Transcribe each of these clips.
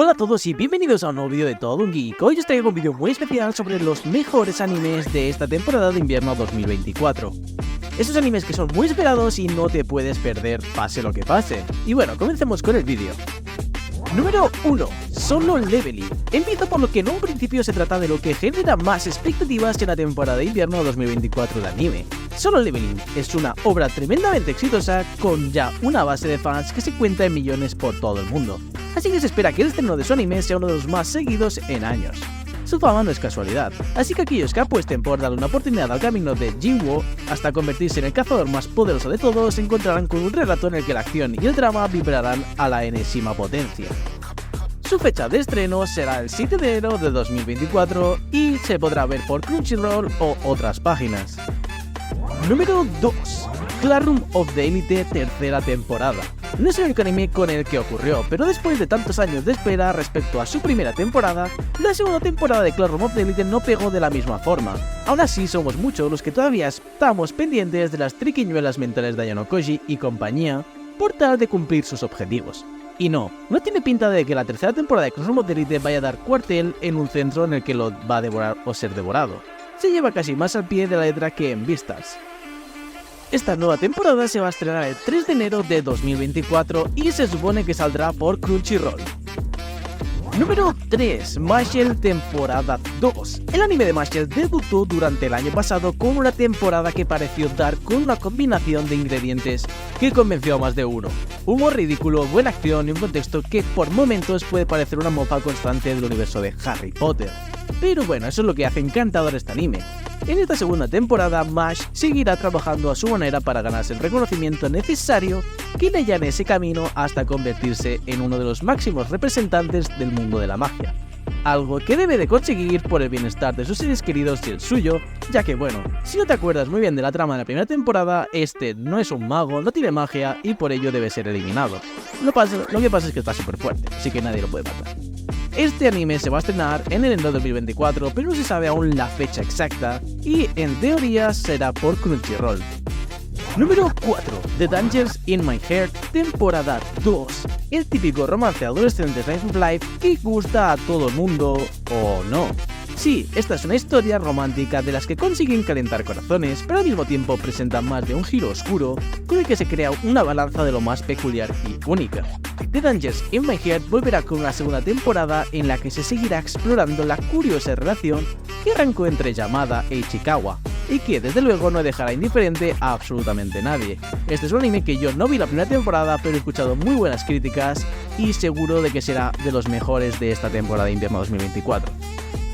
Hola a todos y bienvenidos a un nuevo vídeo de Todo un Geek. Hoy os traigo un vídeo muy especial sobre los mejores animes de esta temporada de invierno 2024. Esos animes que son muy esperados y no te puedes perder pase lo que pase. Y bueno, comencemos con el vídeo. Número 1. Solo Leveling. Empiezo por lo que en un principio se trata de lo que genera más expectativas en la temporada de invierno 2024 de anime. Solo Leveling es una obra tremendamente exitosa con ya una base de fans que se cuenta en millones por todo el mundo. Así que se espera que el estreno de su anime sea uno de los más seguidos en años. Su fama no es casualidad, así que aquellos que apuesten por darle una oportunidad al camino de Jinwoo hasta convertirse en el cazador más poderoso de todos se encontrarán con un relato en el que la acción y el drama vibrarán a la enésima potencia. Su fecha de estreno será el 7 de enero de 2024 y se podrá ver por Crunchyroll o otras páginas. Número 2. Classroom of the Elite tercera temporada. No es el único anime con el que ocurrió, pero después de tantos años de espera respecto a su primera temporada, la segunda temporada de Classroom of the Elite no pegó de la misma forma. Aún así, somos muchos los que todavía estamos pendientes de las triquiñuelas mentales de Ayano Koji y compañía por tal de cumplir sus objetivos. Y no tiene pinta de que la tercera temporada de Classroom of the Elite vaya a dar cuartel en un centro en el que lo va a devorar o ser devorado. Se lleva casi más al pie de la letra que en vistas. Esta nueva temporada se va a estrenar el 3 de enero de 2024 y se supone que saldrá por Crunchyroll. Número 3. Mashle temporada 2. El anime de Mashle debutó durante el año pasado con una temporada que pareció dar con una combinación de ingredientes que convenció a más de uno. Humor ridículo, buena acción y un contexto que por momentos puede parecer una mofa constante del universo de Harry Potter. Pero bueno, eso es lo que hace encantador este anime. En esta segunda temporada, Mash seguirá trabajando a su manera para ganarse el reconocimiento necesario que le allane ese camino hasta convertirse en uno de los máximos representantes del mundo de la magia. Algo que debe de conseguir por el bienestar de sus seres queridos y el suyo, ya que bueno, si no te acuerdas muy bien de la trama de la primera temporada, este no es un mago, no tiene magia y por ello debe ser eliminado. Lo que pasa es que está súper fuerte, así que nadie lo puede matar. Este anime se va a estrenar en enero de 2024, pero no se sabe aún la fecha exacta y en teoría será por Crunchyroll. Número 4. The Dangers in My Heart temporada 2. El típico romance adolescente Slice of Life que gusta a todo el mundo, o no. Sí, esta es una historia romántica de las que consiguen calentar corazones, pero al mismo tiempo presentan más de un giro oscuro con el que se crea una balanza de lo más peculiar y única. The Dangers in My Heart volverá con una segunda temporada en la que se seguirá explorando la curiosa relación que arrancó entre Yamada e Ichikawa, y que desde luego no dejará indiferente a absolutamente nadie. Este es un anime que yo no vi la primera temporada, pero he escuchado muy buenas críticas y seguro de que será de los mejores de esta temporada de invierno 2024.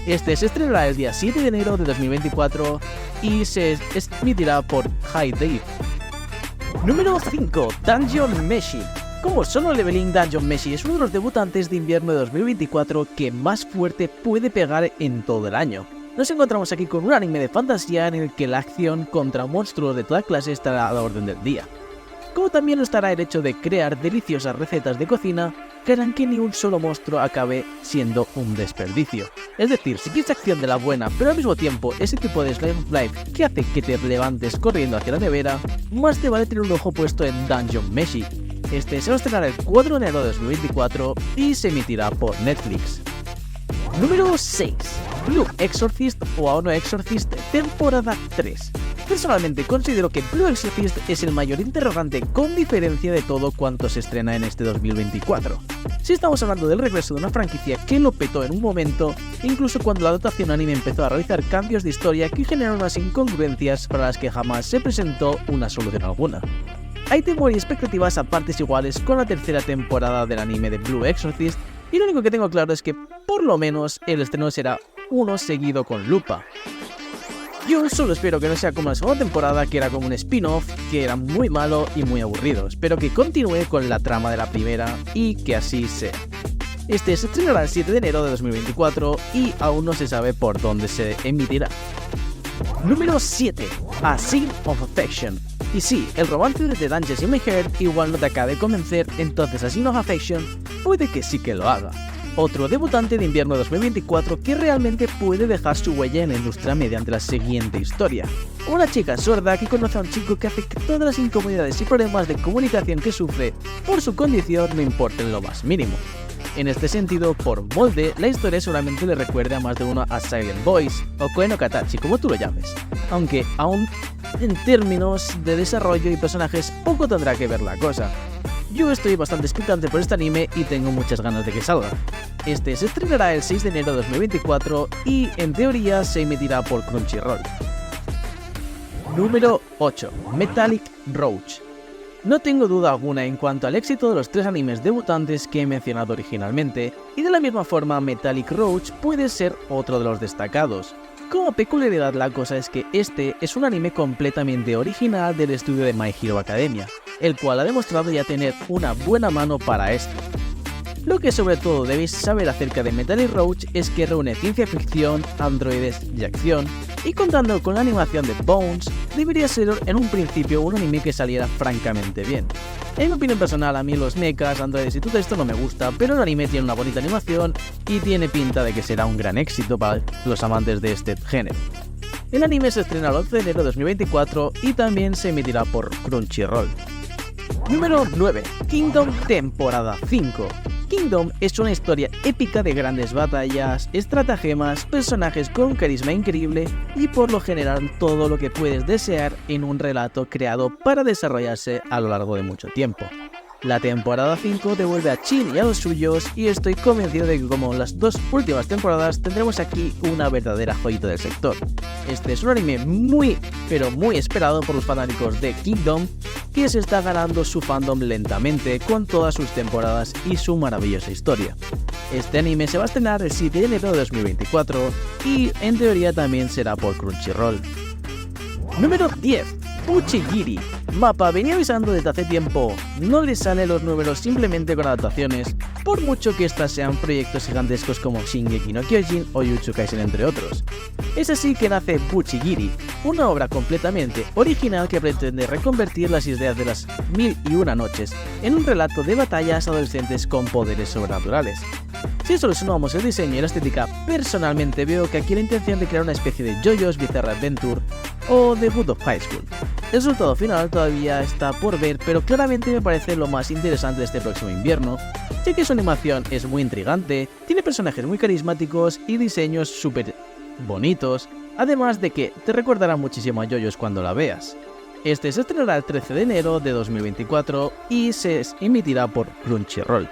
Este se estrenará el día 7 de enero de 2024 y se emitirá por HIDIVE. Número 5. Dungeon Meshi. Como Solo Leveling, Dungeon Meshi es uno de los debutantes de invierno de 2024 que más fuerte puede pegar en todo el año. Nos encontramos aquí con un anime de fantasía en el que la acción contra monstruos de toda clase estará a la orden del día. Como también lo estará el hecho de crear deliciosas recetas de cocina que harán que ni un solo monstruo acabe siendo un desperdicio. Es decir, si quieres acción de la buena, pero al mismo tiempo ese tipo de Slice of Life que hace que te levantes corriendo hacia la nevera, más te vale tener un ojo puesto en Dungeon Meshi. Este se va a estrenar el 4 de enero de 2024 y se emitirá por Netflix. Número 6. Blue Exorcist o Aono Exorcist temporada 3. Personalmente considero que Blue Exorcist es el mayor interrogante con diferencia de todo cuanto se estrena en este 2024. Si estamos hablando del regreso de una franquicia que lo petó en un momento, incluso cuando la adaptación anime empezó a realizar cambios de historia que generaron unas incongruencias para las que jamás se presentó una solución alguna. Hay temor y expectativas a partes iguales con la tercera temporada del anime de Blue Exorcist, y lo único que tengo claro es que por lo menos el estreno será uno seguido con lupa. Yo solo espero que no sea como la segunda temporada, que era como un spin-off, que era muy malo y muy aburrido. Espero que continúe con la trama de la primera y que así sea. Este se estrenará el 7 de enero de 2024 y aún no se sabe por dónde se emitirá. Número 7. A Scene of Affection. Y sí, el romance de The Dangers in My Heart igual no te acaba de convencer, entonces A Scene of Affection puede que sí que lo haga. Otro debutante de invierno 2024 que realmente puede dejar su huella en la industria mediante la siguiente historia. Una chica sorda que conoce a un chico que hace que todas las incomodidades y problemas de comunicación que sufre por su condición no importen lo más mínimo. En este sentido, por molde, la historia seguramente le recuerde a más de uno a Silent Boys o Koe no Katachi, como tú lo llames, aunque aún en términos de desarrollo y personajes poco tendrá que ver la cosa. Yo estoy bastante expectante por este anime y tengo muchas ganas de que salga. Este se estrenará el 6 de enero de 2024 y en teoría se emitirá por Crunchyroll. Número 8. Metallic Roach. No tengo duda alguna en cuanto al éxito de los 3 animes debutantes que he mencionado originalmente, y de la misma forma Metallic Roach puede ser otro de los destacados. Como peculiaridad, la cosa es que este es un anime completamente original del estudio de My Hero Academia, el cual ha demostrado ya tener una buena mano para esto. Lo que sobre todo debéis saber acerca de Metallic Roach es que reúne ciencia ficción, androides y acción, y contando con la animación de Bones, debería ser en un principio un anime que saliera francamente bien. En mi opinión personal, a mí los mechas, androides y todo esto no me gusta, pero el anime tiene una bonita animación y tiene pinta de que será un gran éxito para los amantes de este género. El anime se estrena el 11 de enero de 2024 y también se emitirá por Crunchyroll. Número 9. Kingdom temporada 5. Kingdom es una historia épica de grandes batallas, estratagemas, personajes con carisma increíble y por lo general todo lo que puedes desear en un relato creado para desarrollarse a lo largo de mucho tiempo. La temporada 5 devuelve a Chin y a los suyos y estoy convencido de que como las 2 últimas temporadas tendremos aquí una verdadera joyita del sector. Este es un anime muy esperado por los fanáticos de Kingdom, que se está ganando su fandom lentamente con todas sus temporadas y su maravillosa historia. Este anime se va a estrenar el 7 de enero de 2024 y en teoría también será por Crunchyroll. Número 10. Buchigiri. Mappa venía avisando desde hace tiempo, no le salen los números simplemente con adaptaciones, por mucho que estas sean proyectos gigantescos como Shingeki no Kyojin o Jujutsu Kaisen entre otros. Es así que nace Buchigiri, una obra completamente original que pretende reconvertir las ideas de las 1001 noches en un relato de batallas adolescentes con poderes sobrenaturales. Si eso le sumamos el diseño y la estética, personalmente veo que aquí la intención de crear una especie de JoJo's Bizarre Adventure o The Good of High School. El resultado final todavía está por ver, pero claramente me parece lo más interesante de este próximo invierno, ya que su animación es muy intrigante, tiene personajes muy carismáticos y diseños súper bonitos, además de que te recordará muchísimo a JoJo's cuando la veas. Este se estrenará el 13 de enero de 2024 y se emitirá por Crunchyroll.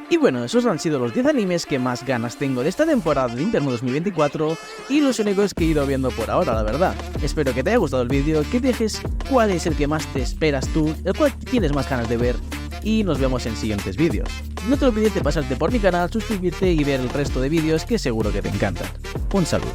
Y bueno, esos han sido los 10 animes que más ganas tengo de esta temporada de invierno 2024 y los únicos que he ido viendo por ahora, la verdad. Espero que te haya gustado el vídeo, que dejes cuál es el que más te esperas tú, el cual tienes más ganas de ver y nos vemos en siguientes vídeos. No te olvides de pasarte por mi canal, suscribirte y ver el resto de vídeos que seguro que te encantan. Un saludo.